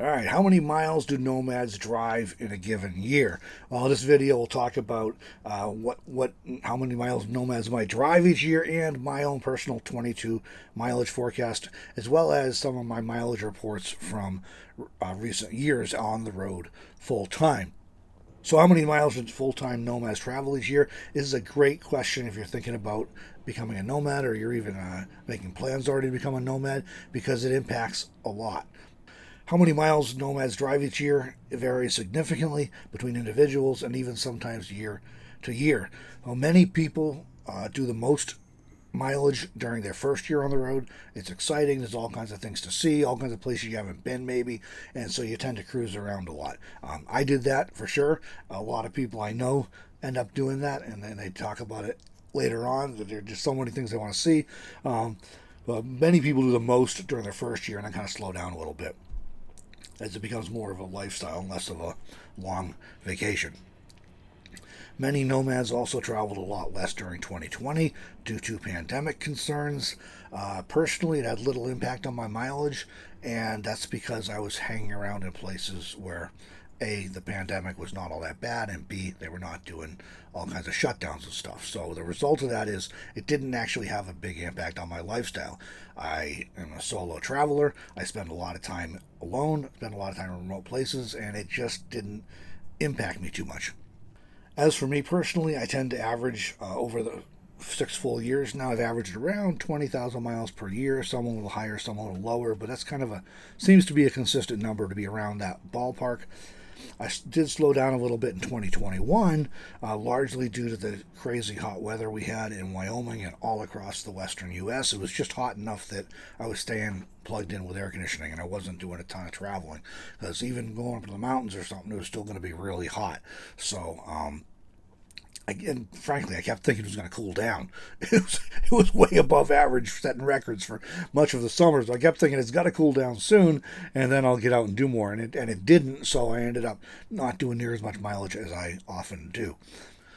All right, how many miles do nomads drive in a given year? Well, this video will talk about how many miles nomads might drive each year, and my own personal 22 mileage forecast, as well as some of my mileage reports from recent years on the road full time. So, how many miles do full-time nomads travel each year? This is a great question if you're thinking about becoming a nomad, or you're even making plans already to become a nomad, because it impacts a lot. How many miles nomads drive each year varies significantly between individuals and even sometimes year to year. Well, many people do the most mileage during their first year on the road. It's exciting. There's all kinds of things to see, all kinds of places you haven't been, maybe, and so you tend to cruise around a lot. I did that for sure. A lot of people I know end up doing that, and then they talk about it later on. That there are just so many things they want to see. But many people do the most during their first year, and then kind of slow down a little bit as it becomes more of a lifestyle and less of a long vacation. Many nomads also traveled a lot less during 2020 due to pandemic concerns. Personally, it had little impact on my mileage, and that's because I was hanging around in places where A, the pandemic was not all that bad, and B, they were not doing all kinds of shutdowns and stuff. So the result of that is it didn't actually have a big impact on my lifestyle. I am a solo traveler. I spend a lot of time alone, spend a lot of time in remote places, and it just didn't impact me too much. As for me personally, I tend to average over the 6 full years now. I've averaged around 20,000 miles per year, some a little higher, some a little lower, but that's kind of seems to be a consistent number to be around that ballpark. I did slow down a little bit in 2021, largely due to the crazy hot weather we had in Wyoming and all across the western U.S. It was just hot enough that I was staying plugged in with air conditioning, and I wasn't doing a ton of traveling, because even going up to the mountains or something, it was still going to be really hot. So, and frankly, I kept thinking it was going to cool down. It was way above average, setting records for much of the summer. So I kept thinking it's got to cool down soon, and then I'll get out and do more. And it didn't. So I ended up not doing near as much mileage as I often do.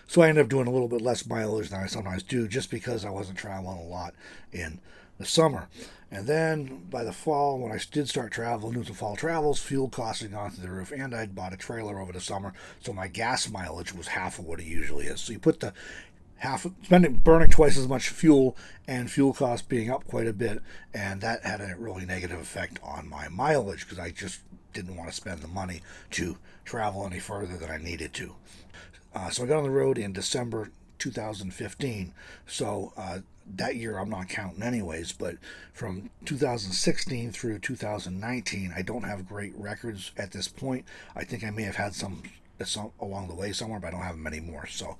So I ended up doing a little bit less mileage than I sometimes do, just because I wasn't traveling a lot in the summer. And then by the fall, when I did start traveling, doing some fall travels, fuel costs had gone through the roof, and I'd bought a trailer over the summer, so my gas mileage was half of what it usually is. So you put the burning twice as much fuel, and fuel costs being up quite a bit, and that had a really negative effect on my mileage, because I just didn't want to spend the money to travel any further than I needed to. So I got on the road in December 2015. So that year I'm not counting anyways, but from 2016 through 2019, I don't have great records at this point. I think I may have had some along the way somewhere, but I don't have them anymore. So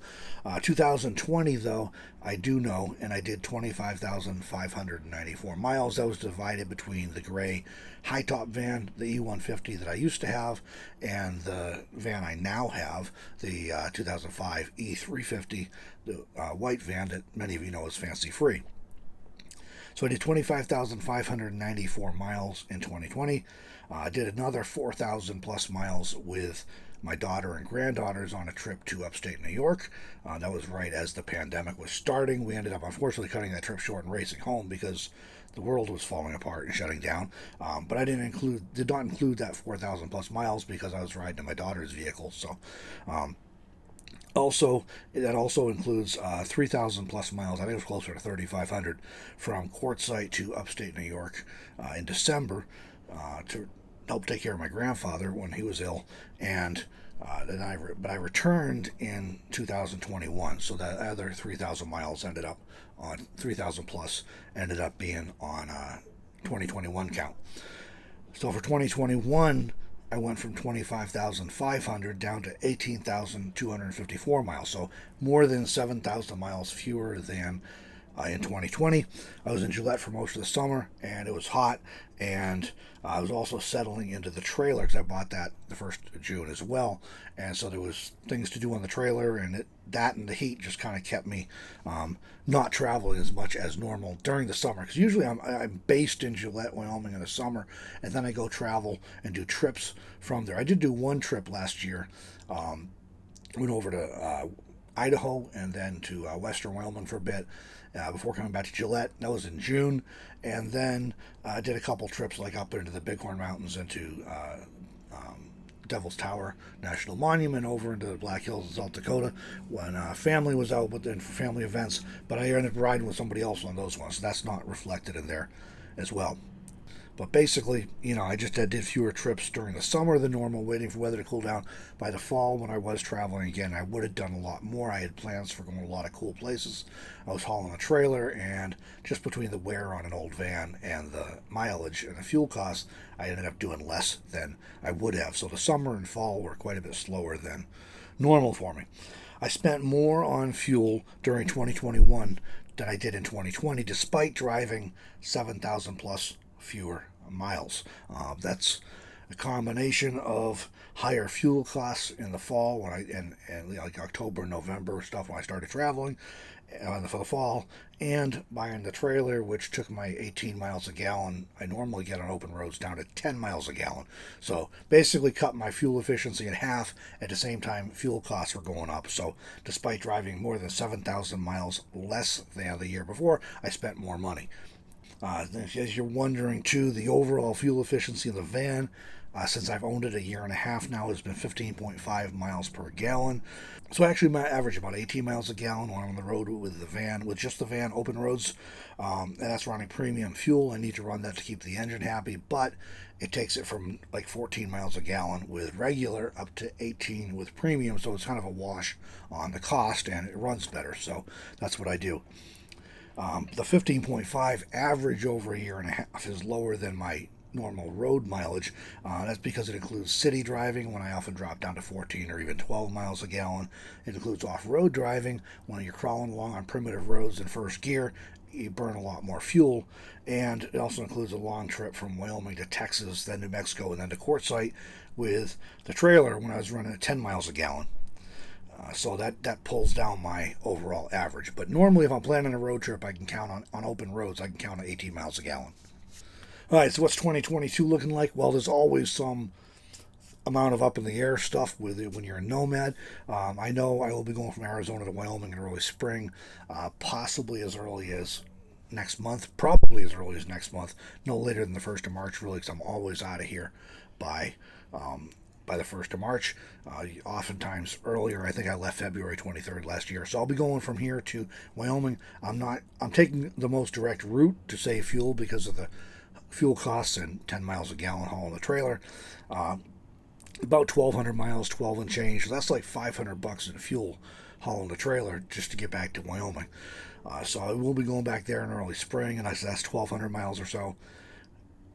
2020, though, I do know, and I did 25,594 miles. That was divided between the gray high top van, the E150 that I used to have, and the van I now have, the 2005 E350, the white van that many of you know is fancy free. So I did 25,594 miles in 2020. I did another 4,000 plus miles with my daughter and granddaughters on a trip to upstate New York. That was right as the pandemic was starting. We ended up, unfortunately, cutting that trip short and racing home because the world was falling apart and shutting down. But I did not include that 4,000 plus miles because I was riding in my daughter's vehicle. So that also includes 3,000 plus miles. I think it was closer to 3,500 from Quartzsite to upstate New York in December to help take care of my grandfather when he was ill, and but I returned in 2021. So that other 3,000 miles ended up on 3,000 plus ended up being on 2021 count. So for 2021, I went from 25,500 down to 18,254 miles. So more than 7,000 miles fewer than in 2020. I was in Gillette for most of the summer, and it was hot, and I was also settling into the trailer because I bought that the 1st of June as well, and so there was things to do on the trailer, and that and the heat just kind of kept me not traveling as much as normal during the summer, because usually I'm based in Gillette, Wyoming in the summer, and then I go travel and do trips from there. I did do one trip last year. Went over to Idaho and then to western Wyoming for a bit before coming back to Gillette. That was in June. And then I did a couple trips like up into the Bighorn Mountains into Devil's Tower National Monument over into the Black Hills of South Dakota when family was out for family events, but I ended up riding with somebody else on those ones, so that's not reflected in there as well. But basically, I just did fewer trips during the summer than normal, waiting for weather to cool down. By the fall, when I was traveling again, I would have done a lot more. I had plans for going to a lot of cool places. I was hauling a trailer, and just between the wear on an old van and the mileage and the fuel costs, I ended up doing less than I would have. So the summer and fall were quite a bit slower than normal for me. I spent more on fuel during 2021 than I did in 2020, despite driving 7,000 plus fewer miles. That's a combination of higher fuel costs in the fall when and like October, November stuff when I started traveling for the fall, and buying the trailer, which took my 18 miles a gallon I normally get on open roads down to 10 miles a gallon. So basically cut my fuel efficiency in half. At the same time, fuel costs were going up. So despite driving more than 7,000 miles less than the year before, I spent more money. As you're wondering too, the overall fuel efficiency of the van, since I've owned it a year and a half now, has been 15.5 miles per gallon. So actually, my average about 18 miles a gallon when I'm on the road with the van, with just the van, open roads, and that's running premium fuel. I need to run that to keep the engine happy, but it takes it from like 14 miles a gallon with regular up to 18 with premium, so it's kind of a wash on the cost, and it runs better. So that's what I do. The 15.5 average over a year and a half is lower than my normal road mileage. That's because it includes city driving when I often drop down to 14 or even 12 miles a gallon. It includes off-road driving when you're crawling along on primitive roads in first gear. You burn a lot more fuel, and it also includes a long trip from Wyoming to Texas, then New Mexico, and then to Quartzsite with the trailer when I was running at 10 miles a gallon. So that pulls down my overall average. But normally, if I'm planning a road trip, I can count on open roads, I can count on 18 miles a gallon. All right, so what's 2022 looking like? Well, there's always some amount of up in the air stuff with it when you're a nomad. I know I will be going from Arizona to Wyoming in early spring, possibly as early as next month, probably as early as next month, no later than the 1st of March, really, because I'm always out of here by the 1st of March. Oftentimes earlier. I think I left February 23rd last year. So I'll be going from here to Wyoming. I'm taking the most direct route to save fuel because of the fuel costs and 10 miles a gallon hauling the trailer. About 1,200 miles, 12 and change. So that's like $500 in fuel hauling the trailer just to get back to Wyoming. So I will be going back there in early spring, and that's 1,200 miles or so.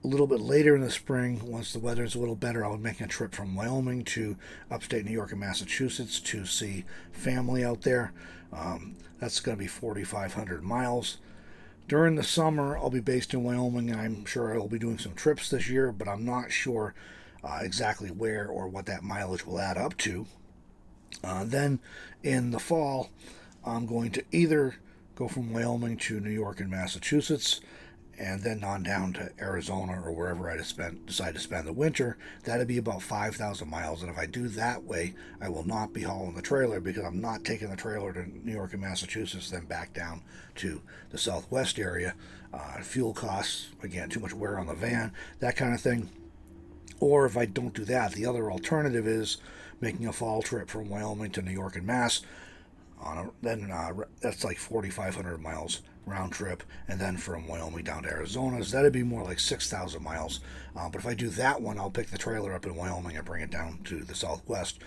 A little bit later in the spring, once the weather is a little better, I'll be making a trip from Wyoming to upstate New York and Massachusetts to see family out there. That's going to be 4,500 miles. During the summer, I'll be based in Wyoming, and I'm sure I'll be doing some trips this year, but I'm not sure exactly where or what that mileage will add up to. Then in the fall, I'm going to either go from Wyoming to New York and Massachusetts, and then on down to Arizona or wherever I decide to spend the winter. That'd be about 5,000 miles. And if I do that way, I will not be hauling the trailer because I'm not taking the trailer to New York and Massachusetts, then back down to the Southwest area. Fuel costs, again, too much wear on the van, that kind of thing. Or if I don't do that, the other alternative is making a fall trip from Wyoming to New York and Mass. That's like 4,500 miles round trip, and then from Wyoming down to Arizona, so that'd be more like 6,000 miles. But if I do that one, I'll pick the trailer up in Wyoming and bring it down to the Southwest.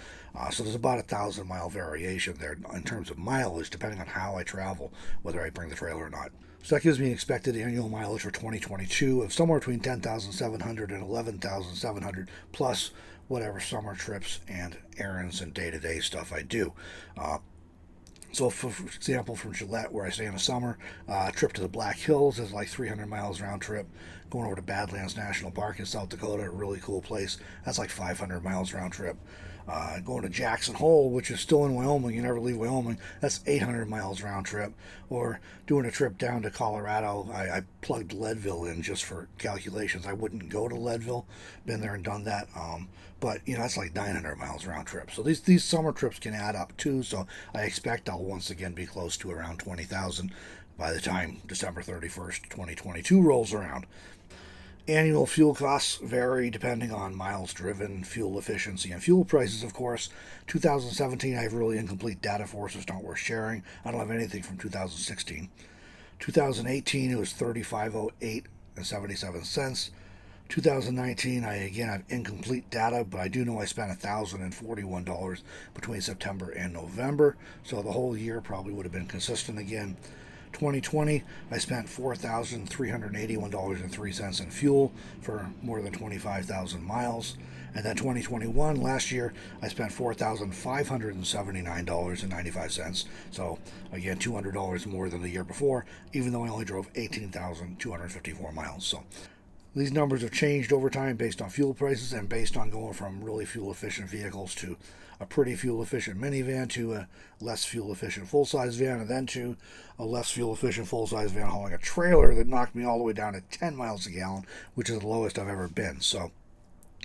So there's about 1,000-mile variation there in terms of mileage, depending on how I travel, whether I bring the trailer or not. So that gives me an expected annual mileage for 2022 of somewhere between 10,700 and 11,700, plus whatever summer trips and errands and day-to-day stuff I do. So, for example, from Gillette, where I stay in the summer, trip to the Black Hills is like 300 miles round trip. Going over to Badlands National Park in South Dakota, a really cool place, that's like 500 miles round trip. Going to Jackson Hole, which is still in Wyoming, you never leave Wyoming, that's 800 miles round trip. Or doing a trip down to Colorado, I plugged Leadville in just for calculations. I wouldn't go to Leadville, been there and done that, but that's like 900 miles round trip. So these summer trips can add up too, so I expect I'll once again be close to around 20,000 by the time December 31st, 2022 rolls around. Annual fuel costs vary depending on miles driven, fuel efficiency, and fuel prices, of course. 2017, I have really incomplete data for, so it's not worth sharing. I don't have anything from 2016. 2018, it was $35.08 and 77 cents. 2019, I again have incomplete data, but I do know I spent $1,041 between September and November, so the whole year probably would have been consistent again. 2020, I spent $4,381.03 in fuel for more than 25,000 miles. And then 2021, last year, I spent $4,579.95. So, again, $200 more than the year before, even though I only drove 18,254 miles. So, these numbers have changed over time based on fuel prices and based on going from really fuel efficient vehicles to a pretty fuel efficient minivan to a less fuel efficient full size van, and then to a less fuel efficient full size van hauling a trailer that knocked me all the way down to 10 miles a gallon, which is the lowest I've ever been. So,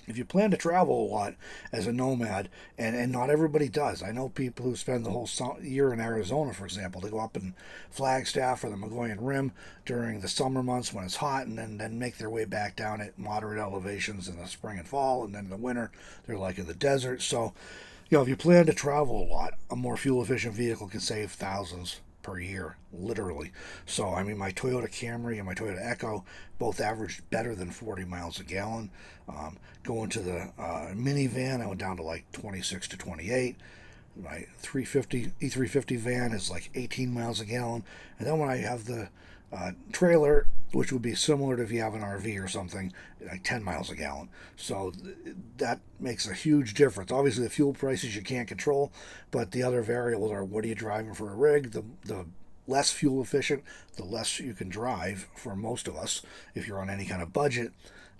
if you plan to travel a lot as a nomad, and not everybody does. I know people who spend the whole year in Arizona, for example. They go up in Flagstaff or the Mogollon Rim during the summer months when it's hot, and then make their way back down at moderate elevations in the spring and fall, and then in the winter they're like in the desert. So, if you plan to travel a lot, a more fuel efficient vehicle can save thousands per year, literally. So, I mean, my Toyota Camry and my Toyota Echo both averaged better than 40 miles a gallon. Going to the minivan, I went down to like 26 to 28. My 350 E350 van is like 18 miles a gallon. And then when I have the trailer, which would be similar to if you have an RV or something, like 10 miles a gallon. So that makes a huge difference. Obviously, the fuel prices you can't control, but the other variables are what are you driving for a rig? The less fuel efficient, the less you can drive for most of us if you're on any kind of budget.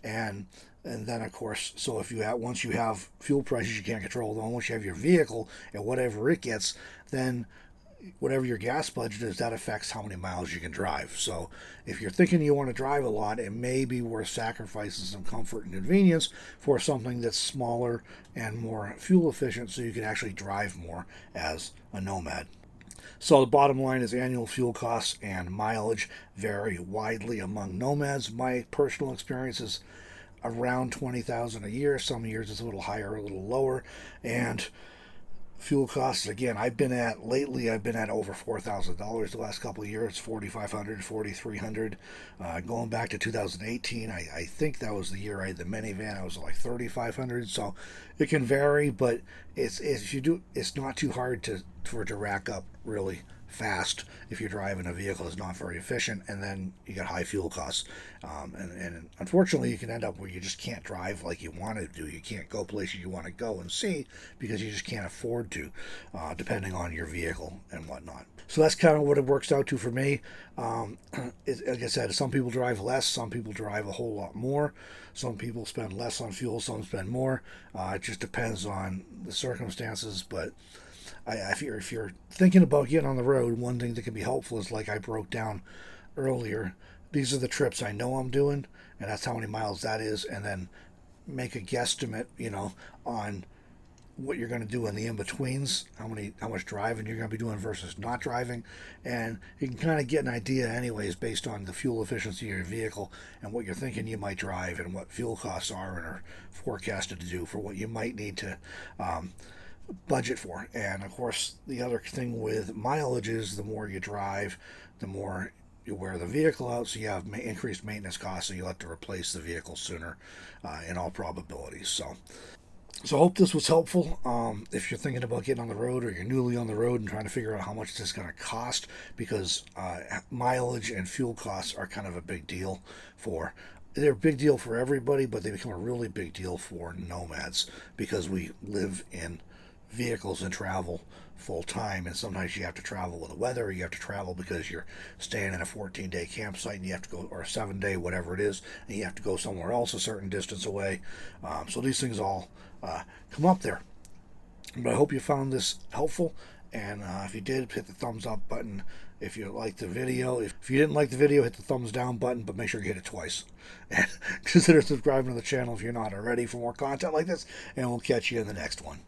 And then, of course, so if you have, once you have fuel prices you can't control, then once you have your vehicle and whatever it gets, then whatever your gas budget is, that affects how many miles you can drive. So if you're thinking you want to drive a lot, it may be worth sacrificing some comfort and convenience for something that's smaller and more fuel efficient so you can actually drive more as a nomad. So the bottom line is annual fuel costs and mileage vary widely among nomads. My personal experience is around 20,000 a year. Some years it's a little higher, a little lower. And fuel costs, again, I've been at over $4,000 the last couple of years. $4,500, $4,300. Going back to 2018, I think that was the year I had the minivan. I was like $3,500. So it can vary, but it's not too hard for it to rack up really fast if you're driving a vehicle that's not very efficient, and then you got high fuel costs. And unfortunately, you can end up where you just can't drive like you want to do. You can't go places you want to go and see because you just can't afford to, depending on your vehicle and whatnot. So that's kind of what it works out to for me. Like I said, some people drive less, some people drive a whole lot more. Some people spend less on fuel, some spend more. It just depends on the circumstances, but if you're thinking about getting on the road, one thing that can be helpful is, like I broke down earlier, these are the trips I know I'm doing, and that's how many miles that is, and then make a guesstimate, on what you're going to do in the in-betweens, how much driving you're going to be doing versus not driving, and you can kind of get an idea anyways based on the fuel efficiency of your vehicle and what you're thinking you might drive and what fuel costs are and are forecasted to do for what you might need to budget for. And of course, the other thing with mileage is the more you drive, the more you wear the vehicle out, so you have increased maintenance costs, so you'll have to replace the vehicle sooner, in all probability. So I hope this was helpful. If you're thinking about getting on the road or you're newly on the road and trying to figure out how much this is going to cost, because mileage and fuel costs are kind of a big deal they're a big deal for everybody, but they become a really big deal for nomads because we live in vehicles and travel full time, and sometimes you have to travel with the weather, or you have to travel because you're staying in a 14-day campsite and you have to go, or a 7-day, whatever it is, and you have to go somewhere else a certain distance away. So these things all come up there. But I hope you found this helpful, and if you did, hit the thumbs up button if you liked the video. If you didn't like the video, hit the thumbs down button, but make sure you hit it twice. And consider subscribing to the channel if you're not already for more content like this, and we'll catch you in the next one.